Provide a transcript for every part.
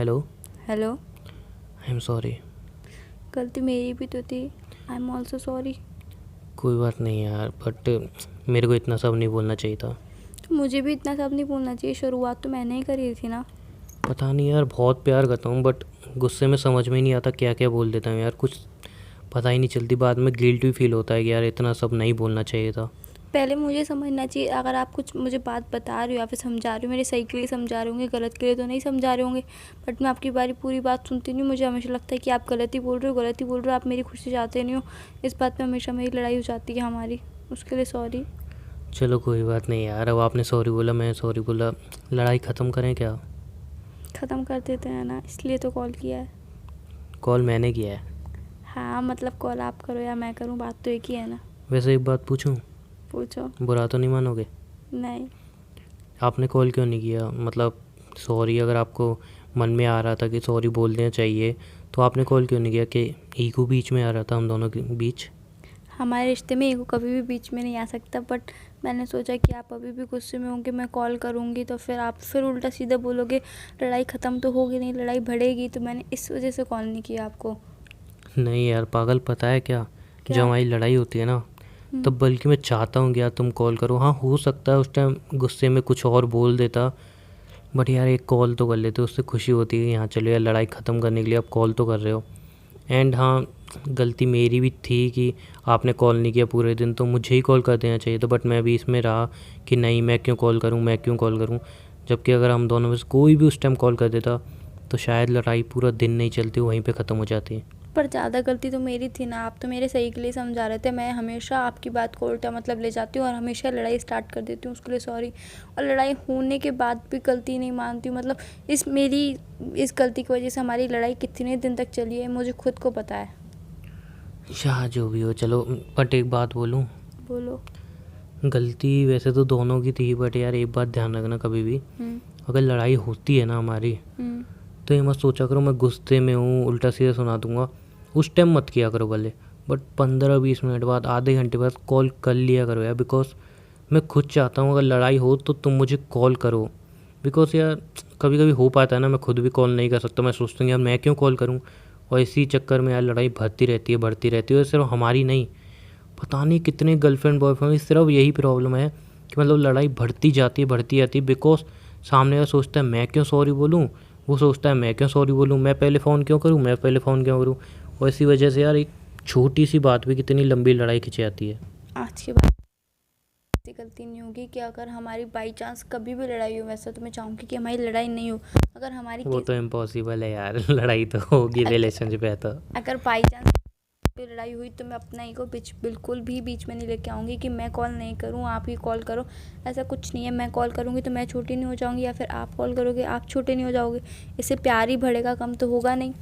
Hello. Hello. I am sorry. गलती मेरी भी तो थी। I am also sorry. कोई बात नहीं यार, बट मेरे को इतना सब नहीं बोलना चाहिए था। तो मुझे भी इतना सब नहीं बोलना चाहिए, शुरुआत तो मैंने ही करी थी ना। पता नहीं यार, बहुत प्यार करता हूँ बट गुस्से में समझ में ही नहीं आता क्या क्या बोल देता हूँ यार। कुछ पता ही नहीं चलती, बाद में गिल्ट भी फील होता है कि यार इतना सब नहीं बोलना चाहिए था। पहले मुझे समझना चाहिए, अगर आप कुछ मुझे बात बता रहे हो या फिर समझा रहे हो, मेरे सही के लिए समझा रहे होंगे, गलत के लिए तो नहीं समझा रहे होंगे। बट मैं आपकी पूरी बात सुनती नहीं हूँ। मुझे हमेशा लगता है कि आप गलत ही बोल रहे हो, गलत ही बोल रहे हो, आप मेरी खुशी चाहते नहीं हो। इस बात पे हमेशा मेरी लड़ाई हो जाती है हमारी। उसके लिए सॉरी। चलो कोई बात नहीं यार, अब आपने सॉरी बोला, मैं सॉरी बोला, लड़ाई ख़त्म करें क्या? ख़त्म कर देते हैं ना, इसलिए तो कॉल किया है। कॉल मैंने किया है। हाँ मतलब कॉल आप करो या मैं करूँ, बात तो एक ही है ना। वैसे एक बात पूछूं? पूछो। बुरा तो नहीं मानोगे? नहीं। आपने कॉल क्यों नहीं किया? मतलब सॉरी अगर आपको मन में आ रहा था कि सॉरी बोल देना चाहिए, तो आपने कॉल क्यों नहीं किया? कि ईगो बीच में आ रहा था हम दोनों के बीच? हमारे रिश्ते में ईगो कभी भी बीच में नहीं आ सकता, बट मैंने सोचा कि आप अभी भी गुस्से में होंगे, मैं कॉल करूँगी तो फिर आप फिर उल्टा सीधा बोलोगे। लड़ाई ख़त्म तो होगी नहीं, लड़ाई बढ़ेगी, तो मैंने इस वजह से कॉल नहीं किया आपको। नहीं यार पागल, पता है क्या? जब क्या? हमारी लड़ाई होती है ना, तब बल्कि मैं चाहता हूँ कि यार तुम कॉल करो। हाँ, हो सकता है उस टाइम गुस्से में कुछ और बोल देता, बट यार एक कॉल तो कर लेते, उससे खुशी होती है कि हाँ चलो यार, लड़ाई ख़त्म करने के लिए आप कॉल तो कर रहे हो। एंड हाँ, गलती मेरी भी थी कि आपने कॉल नहीं किया पूरे दिन, तो मुझे ही कॉल कर देना चाहिए था। बट मैं भी इसमें रहा कि नहीं, मैं क्यों कॉल करूँ, मैं क्यों कॉल करूँ। जबकि अगर हम दोनों में से कोई भी उस टाइम कॉल कर देता, तो शायद लड़ाई पूरा दिन नहीं चलती, वहीं पे ख़त्म हो जाती। पर ज़्यादा गलती तो मेरी थी ना, आप तो मेरे सही के लिए समझा रहे थे। मैं हमेशा आपकी बात को उल्टा मतलब ले जाती हूँ और हमेशा लड़ाई स्टार्ट कर देती हूँ, उसके लिए सॉरी। और लड़ाई होने के बाद भी गलती नहीं मानती हूँ, मतलब इस गलती की वजह से हमारी लड़ाई कितने दिन तक चली है मुझे खुद को पता है। या जो भी हो, चलो। बट एक बात बोलूँ, बोलो। गलती वैसे तो दोनों की थी, बट यार एक बात ध्यान रखना, कभी भी अगर लड़ाई होती है ना हमारी, हम्म। तो ये मत सोचा करो मैं गुस्से में हूँ उल्टा सीधा सुना दूंगा। उस टाइम मत किया करो भले, बट 15-20 मिनट बाद, आधे घंटे बाद कॉल कर लिया करो यार। बिकॉज मैं खुद चाहता हूँ अगर लड़ाई हो तो तुम मुझे कॉल करो। बिकॉज यार कभी कभी हो पाता है ना, मैं खुद भी कॉल नहीं कर सकता, मैं सोचता हूँ यार मैं क्यों कॉल करूँ। और इसी चक्कर में यार लड़ाई बढ़ती रहती है। और सिर्फ हमारी नहीं, पता नहीं कितने गर्लफ्रेंड बॉयफ्रेंड सिर्फ यही प्रॉब्लम है कि मतलब लड़ाई बढ़ती जाती है। बिकॉज सामने वाला सोचता है मैं क्यों सॉरी बोलूँ, वो सोचता है मैं क्यों सॉरी बोलूँ, मैं पहले फ़ोन क्यों करूँ। और इसी वजह से यार एक छोटी सी बात भी कितनी लंबी लड़ाई खिंच जाती है। आज के बाद ऐसी गलती नहीं होगी कि अगर हमारी बाई चांस कभी भी लड़ाई हो, वैसे तो मैं चाहूँगी कि हमारी लड़ाई नहीं हो। अगर हमारी वो तो इम्पॉसिबल है यार लड़ाई तो होगी रिलेशनशिप है तो। अगर बाई चांस पे लड़ाई हुई तो मैं अपना ईगो बिल्कुल भी बीच में नहीं लेके आऊँगी कि मैं कॉल नहीं करूँ आप ही कॉल करो। ऐसा कुछ नहीं है, मैं कॉल करूँगी तो मैं छोटी नहीं हो जाऊँगी, या फिर आप कॉल करोगे आप छोटे नहीं हो जाओगे। इससे प्यार ही बढ़ेगा, कम तो होगा नहीं।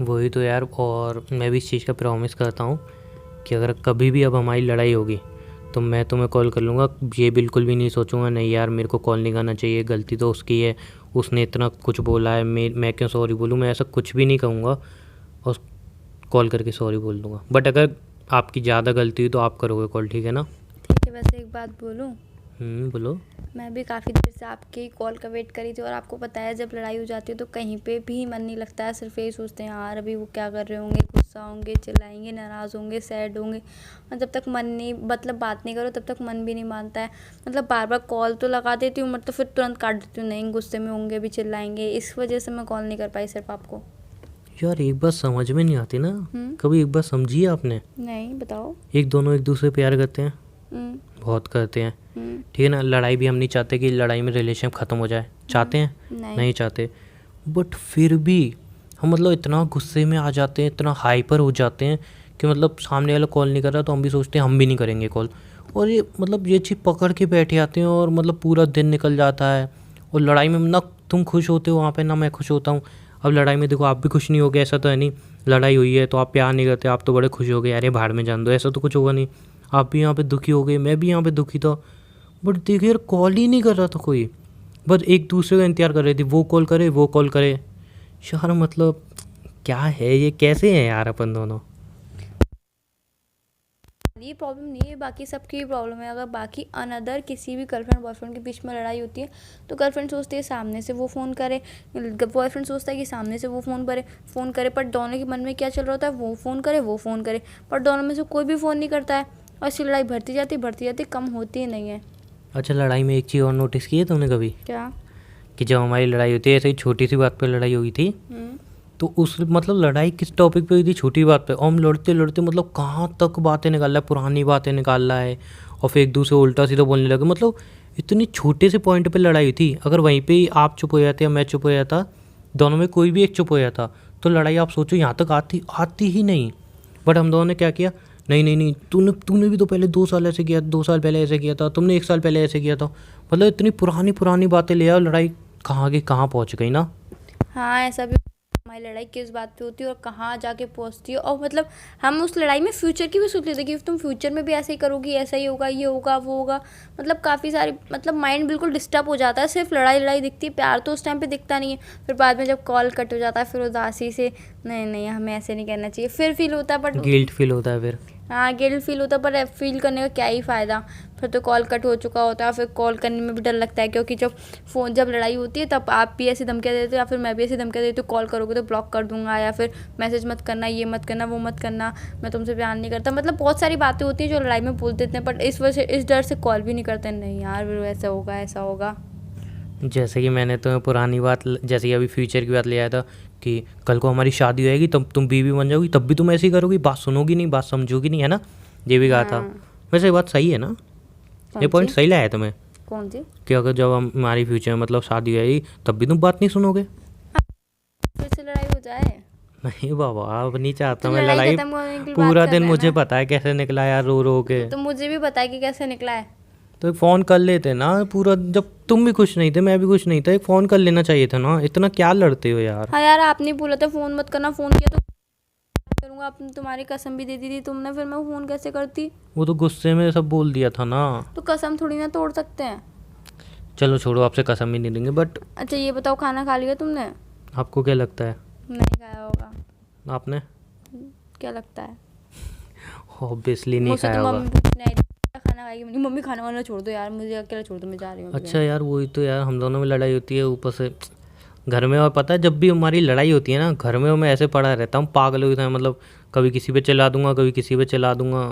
वही तो यार, और मैं भी इस चीज़ का प्रॉमिस करता हूँ कि अगर कभी भी अब हमारी लड़ाई होगी तो मैं तुम्हें कॉल कर लूँगा। ये बिल्कुल भी नहीं सोचूंगा नहीं यार मेरे को कॉल नहीं करना चाहिए, गलती तो उसकी है, उसने इतना कुछ बोला है, मैं क्यों सॉरी बोलूँ, मैं ऐसा कुछ भी नहीं कहूँगा। और कॉल करके सॉरी बोल दूँगा। बट अगर आपकी ज़्यादा गलती हुई तो आप करोगे कॉल, ठीक है ना? ठीक है, वैसे एक बात बोलूँ। बोलो। मैं भी काफ़ी देर से आपके कॉल का वेट करी थी, और आपको पता है जब लड़ाई हो जाती है तो कहीं पे भी मन नहीं लगता है, सिर्फ यही सोचते हैं यार अभी वो क्या कर रहे होंगे, गुस्सा होंगे, चिल्लाएंगे, नाराज़ होंगे, सैड होंगे। और जब तक मन नहीं मतलब बात नहीं करो तब तक मन भी नहीं मानता है। मतलब बार बार कॉल तो लगा देती हूँ, मतलब फिर तुरंत काट देती हूँ, नहीं गुस्से में होंगे भी चिल्लाएंगे, इस वजह से मैं कॉल नहीं कर पाई सिर्फ आपको। यार एक बात समझ में नहीं आती ना, कभी एक बात समझी है आपने? नहीं, बताओ। एक दोनों एक दूसरे प्यार करते हैं, बहुत करते हैं, ठीक है ना? लड़ाई भी हम नहीं चाहते कि लड़ाई में रिलेशन ख़त्म हो जाए, चाहते हैं? नहीं चाहते। बट फिर भी हम मतलब इतना गुस्से में आ जाते हैं, इतना हाइपर हो जाते हैं कि मतलब सामने वाला कॉल नहीं कर रहा तो हम भी सोचते हैं हम भी नहीं करेंगे कॉल। और ये मतलब ये चीज़ पकड़ के बैठे आते हैं और मतलब पूरा दिन निकल जाता है। और लड़ाई में ना तुम खुश होते हो वहाँ पे, ना मैं खुश होता हूँ। अब लड़ाई में देखो आप भी खुश नहीं हो गए, ऐसा तो है नहीं। लड़ाई हुई है तो आप प्यार नहीं करते, आप तो बड़े खुश हो गए, अरे भाड़ में जान दो, ऐसा तो कुछ होगा नहीं। आप भी यहाँ पे दुखी हो गए, मैं भी यहाँ पे दुखी था। बट देखिए यार, कॉल ही नहीं कर रहा था कोई, बस एक दूसरे का इंतजार कर रही थी, वो कॉल करे वो कॉल करे। यार मतलब क्या है ये, कैसे हैं यार अपन दोनों? ये प्रॉब्लम नहीं है, बाकी सबकी प्रॉब्लम है। अगर बाकी अनदर किसी भी गर्लफ्रेंड बॉयफ्रेंड के बीच में लड़ाई होती है तो गर्लफ्रेंड सोचती है सामने से वो फ़ोन करे, बॉयफ्रेंड सोचता है कि सामने से वो फ़ोन करे, पर दोनों के मन में क्या चल रहा होता है, वो फ़ोन करे, पर दोनों में से कोई भी फ़ोन नहीं करता है और इसकी लड़ाई बढ़ती जाती, कम होती ही नहीं है। अच्छा, लड़ाई में एक चीज़ और नोटिस की है तुमने कभी? क्या? कि जब हमारी लड़ाई होती है, ऐसे ही छोटी सी बात पर लड़ाई हुई थी, तो उस मतलब लड़ाई किस टॉपिक पे हुई थी? छोटी बात पे, और हम लड़ते लड़ते मतलब कहाँ तक बातें निकाल रहा है, पुरानी बातें निकाल रहा है और फिर एक दूसरे उल्टा सीधा बोलने लगे। मतलब इतनी छोटे से पॉइंट पे लड़ाई हुई थी। अगर वहीं पे ही आप चुप हो जाते या मैं चुप हो जाता, दोनों में कोई भी एक चुप हो जाता, तो लड़ाई आप सोचो यहाँ तक आती ही नहीं। बट हम दोनों ने क्या किया, नहीं, तूने भी तो पहले 2 साल ऐसे किया, 2 साल पहले ऐसे किया था, तुमने 1 साल पहले ऐसे किया था। मतलब इतनी पुरानी बातें ले आओ, लड़ाई कहाँ की कहाँ पहुँच गई ना। हाँ, ऐसा भी हमारी लड़ाई किस बात पे होती है और कहाँ जाके पहुँचती है। और मतलब हम उस लड़ाई में फ्यूचर की भी सोच लेते कि तुम फ्यूचर में भी ऐसे ही करोगी, ऐसा ही होगा, ये होगा, वो होगा। मतलब काफ़ी सारी, मतलब माइंड बिल्कुल डिस्टर्ब हो जाता है। सिर्फ लड़ाई दिखती है, प्यार तो उस टाइम पे दिखता नहीं है। फिर बाद में जब कॉल कट हो जाता है, फिर उदासी से नहीं हमें ऐसे नहीं करना चाहिए, फिर फील होता है। बट गिल्ट फील होता है फिर। हाँ, गिल्ट फील होता है, पर फील करने का क्या ही फ़ायदा। फिर तो कॉल कट हो चुका होता है, फिर कॉल करने में भी डर लगता है, क्योंकि जब लड़ाई होती है तब आप भी ऐसी धमकियाँ देते हो या फिर मैं भी ऐसी धमकियाँ देती हूँ, कॉल करोगे तो ब्लॉक कर दूंगा, या फिर मैसेज मत करना, ये मत करना, वो मत करना, मैं तुमसे प्यार नहीं करता। मतलब बहुत सारी बातें होती हैं जो लड़ाई में बोल देते हैं, बट इस वजह से, इस डर से कॉल भी नहीं करते। नहीं यार, फिर ऐसा होगा। जैसे कि मैंने तुम्हें पुरानी बात, जैसे कि अभी फ्यूचर की बात ले आया था कि कल को हमारी शादी होएगी, तब तुम बीवी बन जाओगी, तब भी तुम ऐसे ही करोगी, बात सुनोगी नहीं, बात समझोगी नहीं, है ना? ये भी कहा था। वैसे ये बात सही है ना? ये पॉइंट सही लाया तुम्हें? कौन सी? कि अगर जब हमारी फ्यूचर में मतलब शादी होएगी तब भी तुम बात नहीं सुनोगे? फिर से लड़ाई हो जाए? नहीं बाबा, अब नहीं चाहता तो मैं लड़ाई लड़ाई। खत्म होने की बात पूरा कर दिन रहे हैं मुझे ना। पता है कैसे निकला यार, रो रो के। तो मुझे भी पता है कि कैसे निकला है। तो एक फ़ोन कर लेते ना, पूरा जब तुम भी खुश नहीं थे, मैं भी खुश नहीं था, एक फ़ोन कर लेना चाहिए था ना। इतना क्या लड़ते हो यार? हाँ यार, आपने बोला था फ़ोन मत करना, फ़ोन किया तो करूँगा। आपने तुम्हारी कसम भी दे दी थी तुमने, फिर मैं फ़ोन कैसे करती? वो तो गुस्से में सब बोल दिया था ना। तो कसम थोड़ी ना तोड़ सकते हैं। चलो छोड़ो, आपसे कसम ही नहीं देंगे। बट अच्छा ये बताओ, खाना खा लिया तुमने? आपको क्या लगता है? नहीं खाया होगा। आपने? क्या लगता है? ऑब्वियसली नहीं मुझसे खाया तो होगा। मम्मी पूछने आई थी, खाना खाएगी? मम्मी खाना वाना छोड़ दो यार, मुझे अकेला छोड़ दो, मैं जा रही हूँ। अच्छा यार, वही तो यार, हम दोनों में लड़ाई होती है ऊपर से घर में। और पता है जब भी हमारी लड़ाई होती है ना घर में, मैं ऐसे पड़ा रहता हूँ, पागल हो जाता है। मतलब कभी किसी पे चला दूंगा, कभी किसी पे चला दूंगा,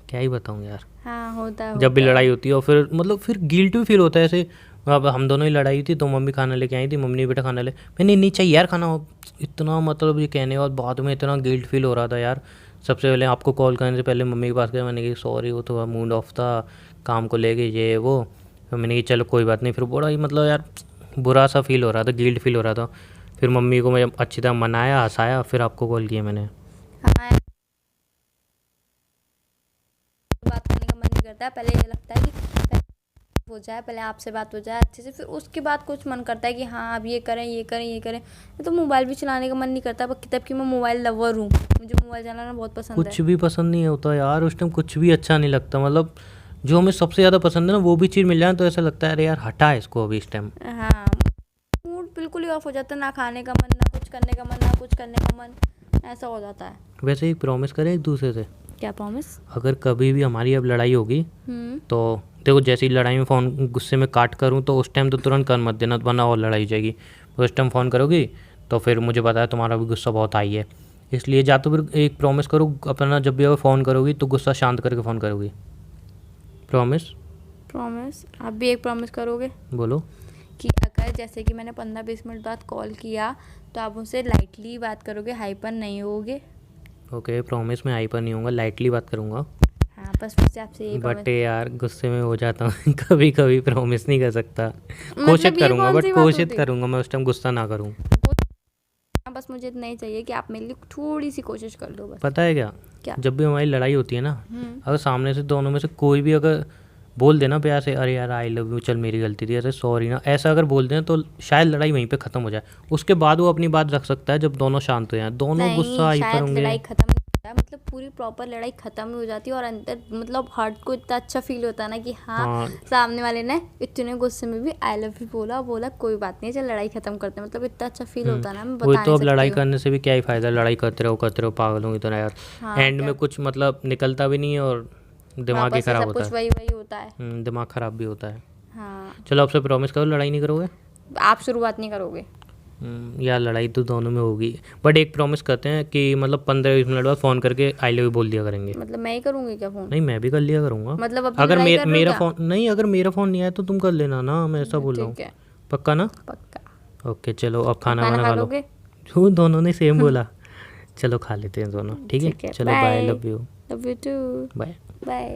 क्या ही बताऊँ यार। हाँ, होता है। जब भी लड़ाई होती है और फिर मतलब फिर गिल्ट भी फील होता है ऐसे। अब हम दोनों ही लड़ाई थी तो मम्मी खाना लेके आई थी, मम्मी ने बेटा खाना ले, मैंने नहीं चाहिए यार खाना। इतना मतलब ये कहने और बाद में इतना गिल्ट फील हो रहा था यार। सबसे पहले आपको कॉल करने से पहले मम्मी के पास गया, मैंने कहा सॉरी, वो थोड़ा मूड ऑफ था, काम को लेके ये वो। फिर मैंने कहा चलो कोई बात नहीं। फिर बड़ा ही मतलब यार बुरा सा फील हो रहा था, गिल्ट फील हो रहा था। फिर मम्मी को मैं अच्छी तरह मनाया, हंसाया, फिर आपको कॉल किया मैंने। हाँ, बात करने का मन नहीं करता है। पहले ये लगता है कि हो जाए, पहले आपसे बात हो जाए अच्छे से, फिर उसके बाद कुछ मन करता है कि हाँ अब ये करें। तो मोबाइल भी चलाने का मन नहीं करता, तब कि मैं मोबाइल लवर हूँ, मुझे मोबाइल चलाना बहुत पसंद है। कुछ भी पसंद नहीं होता यार उस टाइम, कुछ भी अच्छा नहीं लगता। मतलब जो हमें सबसे ज़्यादा पसंद है ना वो भी चीज़ मिल जाए तो ऐसा लगता है अरे यार हटा इसको अभी इस टाइम। हाँ, मूड बिल्कुल ही ऑफ हो जाता है, ना खाने का मन, ना कुछ करने का मन, ना कुछ करने का मन, ऐसा हो जाता है। वैसे ही प्रॉमिस करें एक दूसरे से। क्या प्रॉमिस? अगर कभी भी हमारी अब लड़ाई होगी तो देखो, जैसी लड़ाई में फ़ोन गुस्से में काट करूँ तो उस टाइम तो तुरंत कर मत देना, वरना और लड़ाई हो जाएगी। उस टाइम फ़ोन करोगी तो फिर मुझे पता है तुम्हारा भी गुस्सा बहुत हाई है, इसलिए जा तो फिर एक प्रॉमिस करो अपना, जब भी अगर फ़ोन करोगी तो गुस्सा शांत करके फ़ोन करोगी। प्रॉमिस आप भी एक प्रॉमिस करोगे? बोलो। कि अगर जैसे कि मैंने 15-20 मिनट बाद कॉल किया तो आप मुझसे लाइटली बात करोगे, हाइपर नहीं होगे? ओके, प्रॉमिस में हाइपर नहीं होऊंगा, लाइटली बात करूँगा। हाँ, बस मुझसे आपसे यही बट यार गुस्से में हो जाता हूँ कभी कभी, प्रॉमिस नहीं कर सकता। कोशिश करूँगा, बट कोशिश करूँगा मैं उस टाइम गुस्सा ना करूँ। बस मुझे इतना ही चाहिए कि आप मेरे लिए थोड़ी सी कोशिश कर लो बस। पता है क्या? जब भी हमारी लड़ाई होती है ना, अगर सामने से दोनों में से कोई भी अगर बोल देना प्यार से, अरे यार आई लव यू, चल मेरी गलती थी, अरे सॉरी ना, ऐसा अगर बोल देना तो शायद लड़ाई वहीं पे ख़त्म हो जाए। उसके बाद वो अपनी बात रख सकता है जब दोनों शांत हो जाए, दोनों गुस्सा हाइपर होंगे। लड़ाई खत्म नहीं होता है, मतलब पूरी प्रॉपर लड़ाई खत्म ही हो जाती है और अंदर मतलब हार्ट को इतना अच्छा फील होता है ना कि हाँ सामने वाले ने इतने गुस्से में भी आई लव यू बोला कोई बात नहीं, चल लड़ाई खत्म करते हैं, मतलब इतना अच्छा फील होता है ना। मैं वही तो, अब लड़ाई करने से भी क्या ही फायदा, लड़ाई करते रहो पागल हो इतना यार। एंड में कुछ मतलब निकलता भी नहीं है और दिमाग ही वापस से खराब सब होता कुछ है। वही होता है। दिमाग खराब भी होता है। हाँ, चलो आपसे प्रॉमिस करो लड़ाई नहीं करोगे। आप शुरुआत नहीं करोगे। यार लड़ाई तो दोनों में होगी, बट एक प्रॉमिस करते हैं कि मतलब 15-20 मिनट बाद फ़ोन करके आई लव यू बोल दिया करेंगे। मतलब मैं ही करूँगी क्या फ़ोन? नहीं मैं भी कर लिया करूँगा। मतलब अब तुम अगर लड़ाई कर रहे हो मेरा क्या? फ़ोन नहीं, अगर मेरा फ़ोन नहीं आया तो तुम कर लेना ना, मैं ऐसा बोल रहा हूँ। ठीक है, पक्का ना? पक्का। ओके चलो अब खाना खाना वाना खा खा लो। लोगे? जो दोनों ने सेम बोला। चलो खा लेते हैं दोनों, ठीक है? ठीक है, चलो bye, bye. Love you. Love you too. Bye. Bye.